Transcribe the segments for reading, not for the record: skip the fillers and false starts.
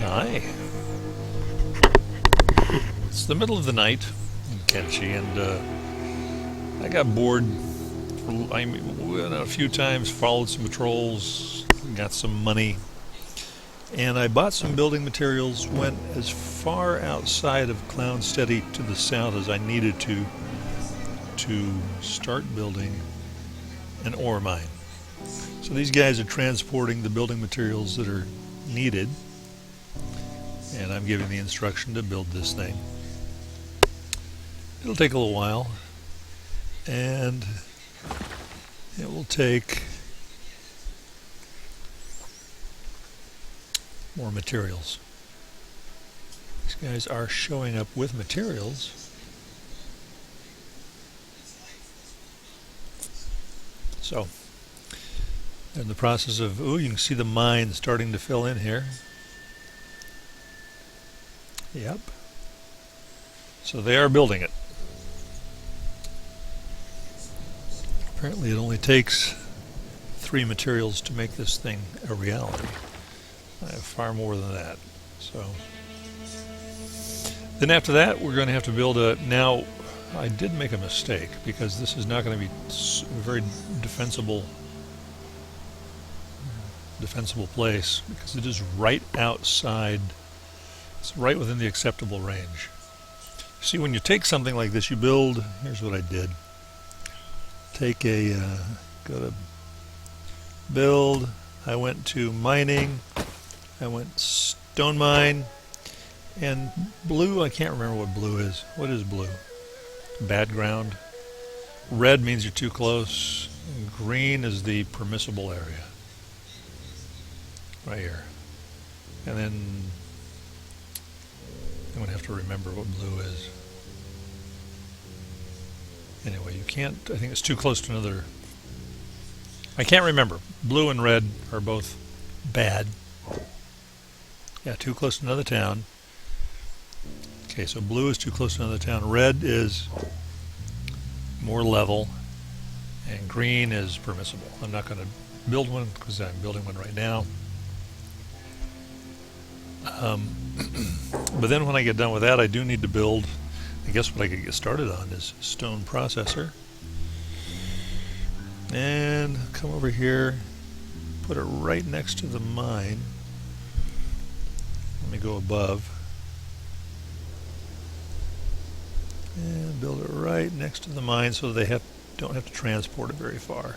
Hi. It's the middle of the night in Kenshi, and I got bored. Went out a few times, followed some patrols, got some money, and I bought some building materials. Went as far outside of Clownsteady to the south as I needed to start building an ore mine. So these guys are transporting the building materials that are needed, and I'm giving the instruction to build this thing. It'll take a little while, and it will take more materials. These guys are showing up with materials. So, they're in the process of, you can see the mine starting to fill in here. Yep. So they are building it. Apparently it only takes 3 materials to make this thing a reality. I have far more than that. So then after that we're going to have to build a... Now I did make a mistake because this is not going to be a very defensible place, because it is right outside. It's right within the acceptable range. See, when you take something like this, you build... Here's what I did. Take a... go to build. I went to mining. I went stone mine. And blue, I can't remember what blue is. What is blue? Bad ground. Red means you're too close. Green is the permissible area. Right here. And then I'm going to have to remember what blue is. Anyway, you can't... I think it's too close to another... I can't remember. Blue and red are both bad. Yeah, too close to another town. Okay, so blue is too close to another town. Red is more level. And green is permissible. I'm not going to build one because I'm building one right now. But then when I get done with that, I do need to build... I guess what I could get started on is stone processor. And come over here, put it right next to the mine. Let me go above. And build it right next to the mine so they don't have to transport it very far.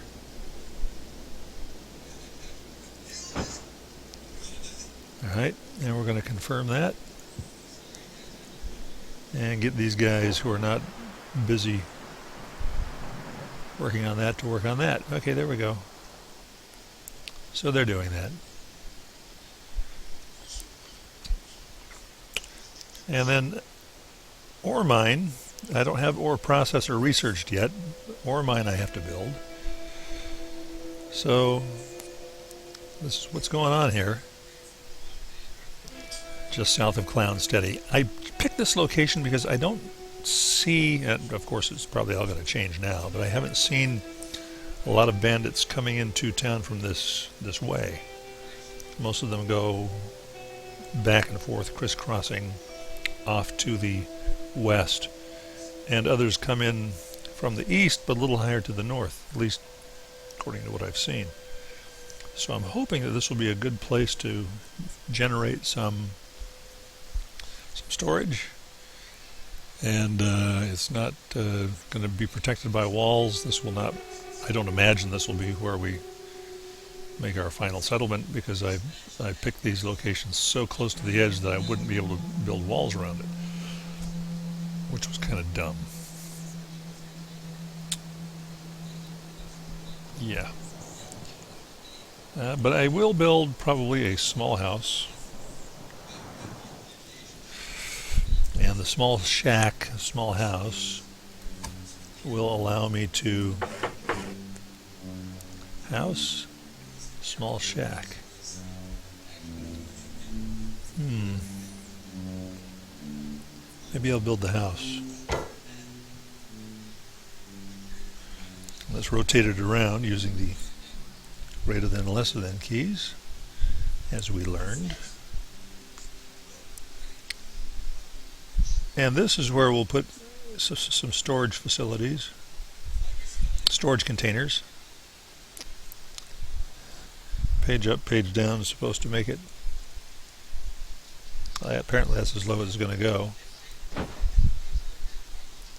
Alright, and we're going to confirm that. And get these guys who are not busy working on that to work on that. Okay, there we go. So they're doing that. And then ore mine. I don't have ore processor researched yet. Ore mine I have to build. So this is what's going on here. Just south of Clownsteady. I picked this location because I don't see, and of course it's probably all going to change now, but I haven't seen a lot of bandits coming into town from this way. Most of them go back and forth, crisscrossing off to the west, and others come in from the east but a little higher to the north, at least according to what I've seen. So I'm hoping that this will be a good place to generate some storage, and it's not going to be protected by walls. This will not... I don't imagine this will be where we make our final settlement, because I picked these locations so close to the edge that I wouldn't be able to build walls around it, which was kind of dumb. Yeah. But I will build probably a small house. And the small shack, small house, will allow me to... House, small shack. Maybe I'll build the house. Let's rotate it around using the greater than, lesser than keys, as we learned. And this is where we'll put some storage facilities, storage containers. Page up, page down is supposed to make it. Apparently that's as low as it's going to go.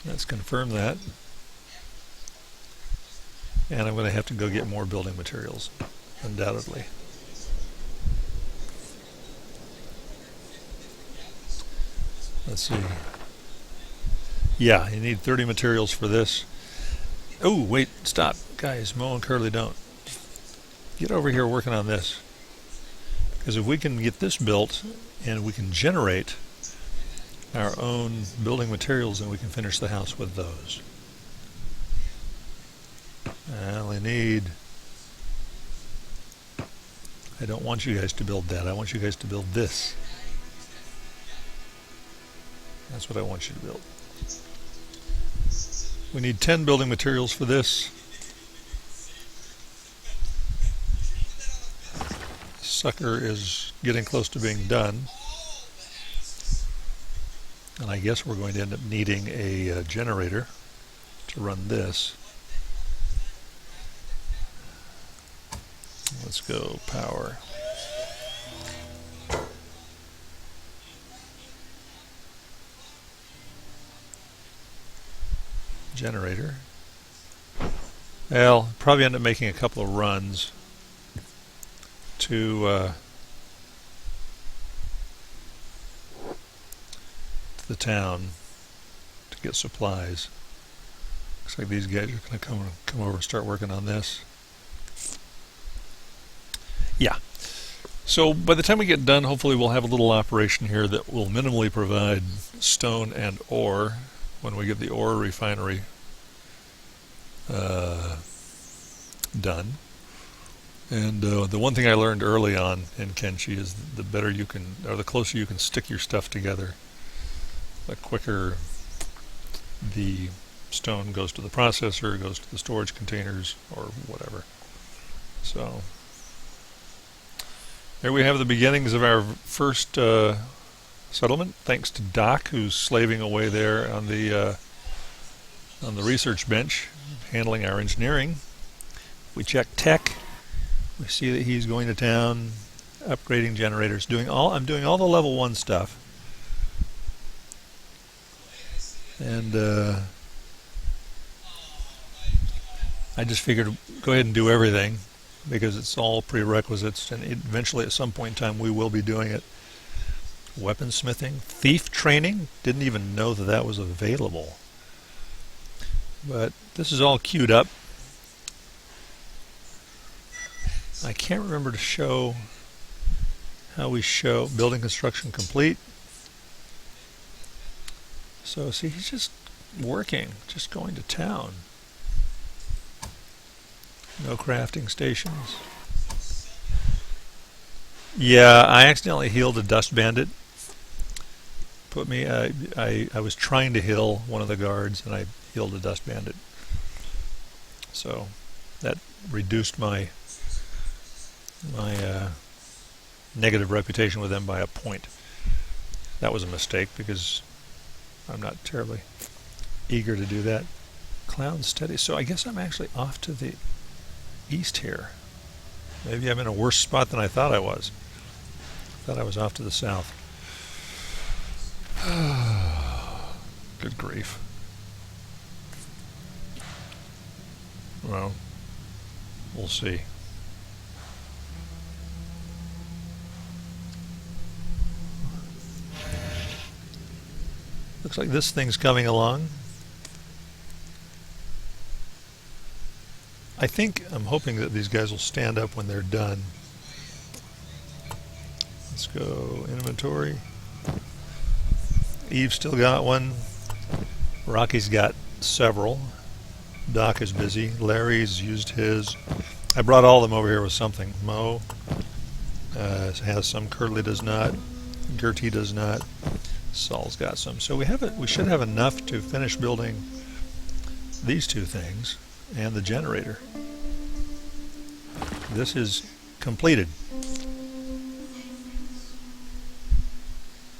Let's confirm that. And I'm going to have to go get more building materials, undoubtedly. Let's see. Yeah, you need 30 materials for this. Oh, wait, stop. Guys, Mo and Curly, don't. Get over here working on this. Because if we can get this built and we can generate our own building materials, then we can finish the house with those. I only need... I don't want you guys to build that. I want you guys to build this. That's what I want you to build. We need 10 building materials for this. Sucker is getting close to being done. And I guess we're going to end up needing a generator to run this. Let's go power. Generator. Well, probably end up making a couple of runs to the town to get supplies. Looks like these guys are going to come over and start working on this. Yeah. So by the time we get done, hopefully we'll have a little operation here that will minimally provide stone and ore when we get the ore refinery done. And the one thing I learned early on in Kenshi is the better you can, or the closer you can stick your stuff together, the quicker the stone goes to the processor, goes to the storage containers, or whatever. So there we have the beginnings of our first settlement. Thanks to Doc, who's slaving away there on the research bench, handling our engineering. We check tech. We see that he's going to town, upgrading generators, I'm doing all the level 1 stuff. And I just figured go ahead and do everything because it's all prerequisites, and eventually at some point in time we will be doing it. Weaponsmithing, thief training, didn't even know that that was available. But this is all queued up. I can't remember to show how we show building construction complete. So see, he's just working, just going to town. No crafting stations. Yeah, I accidentally healed a dust bandit. Put me, I was trying to heal one of the guards and I healed a dust bandit. So that reduced my negative reputation with them by a point. That was a mistake because I'm not terribly eager to do that. Clownsteady. So I guess I'm actually off to the east here. Maybe I'm in a worse spot than I thought I was. I thought I was off to the south. Good grief. Well, we'll see. Looks like this thing's coming along. I'm hoping that these guys will stand up when they're done. Let's go inventory. Eve's still got one. Rocky's got several. Doc is busy. Larry's used his. I brought all of them over here with something. Mo has some. Curly does not. Gertie does not. Saul's got some. So we should have enough to finish building these two things and the generator. This is completed.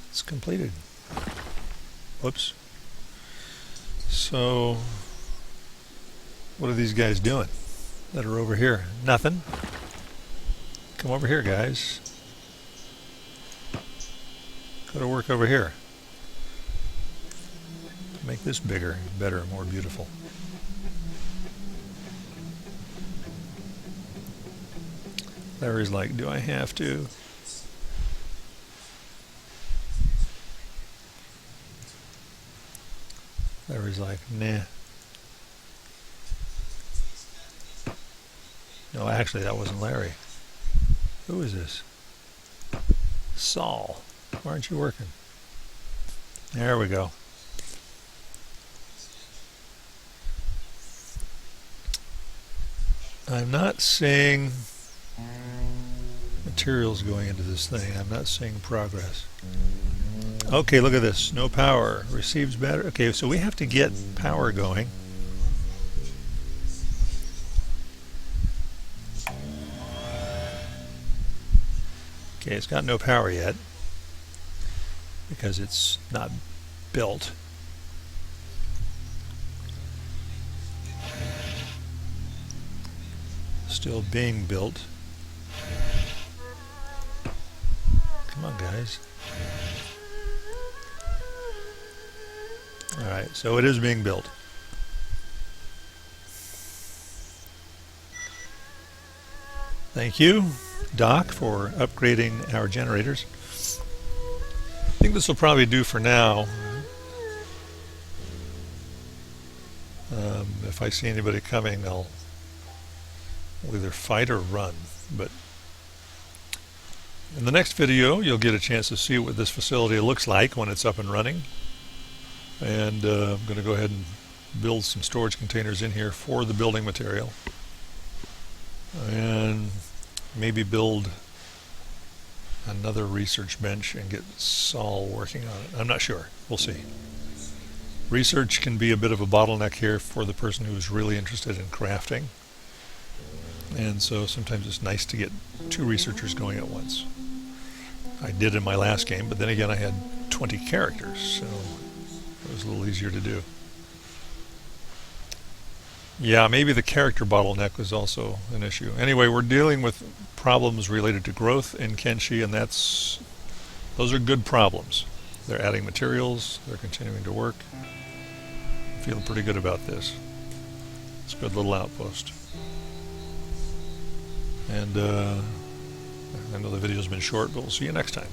It's completed. Whoops. So, what are these guys doing that are over here? Nothing. Come over here, guys. Go to work over here. Make this bigger, better, more beautiful. Larry's like, do I have to? Larry's like, nah. No, actually, that wasn't Larry. Who is this? Saul. Why aren't you working? There we go. I'm not seeing materials going into this thing. I'm not seeing progress. Okay, look at this. No power. Receives battery. Okay, so we have to get power going. Okay, it's got no power yet because it's not built. Still being built. Come on, guys. Alright, so it is being built. Thank you, Doc, for upgrading our generators. I think this will probably do for now. If I see anybody coming, I'll either fight or run. But in the next video, you'll get a chance to see what this facility looks like when it's up and running. And I'm going to go ahead and build some storage containers in here for the building material. And maybe build another research bench and get Saul working on it. I'm not sure. We'll see. Research can be a bit of a bottleneck here for the person who's really interested in crafting. And so sometimes it's nice to get two researchers going at once. I did in my last game, but then again I had 20 characters, so it was a little easier to do. Yeah, maybe the character bottleneck was also an issue. Anyway, we're dealing with problems related to growth in Kenshi, and those are good problems. They're adding materials, they're continuing to work. I'm feeling pretty good about this. It's a good little outpost. And I know the video's been short, but we'll see you next time.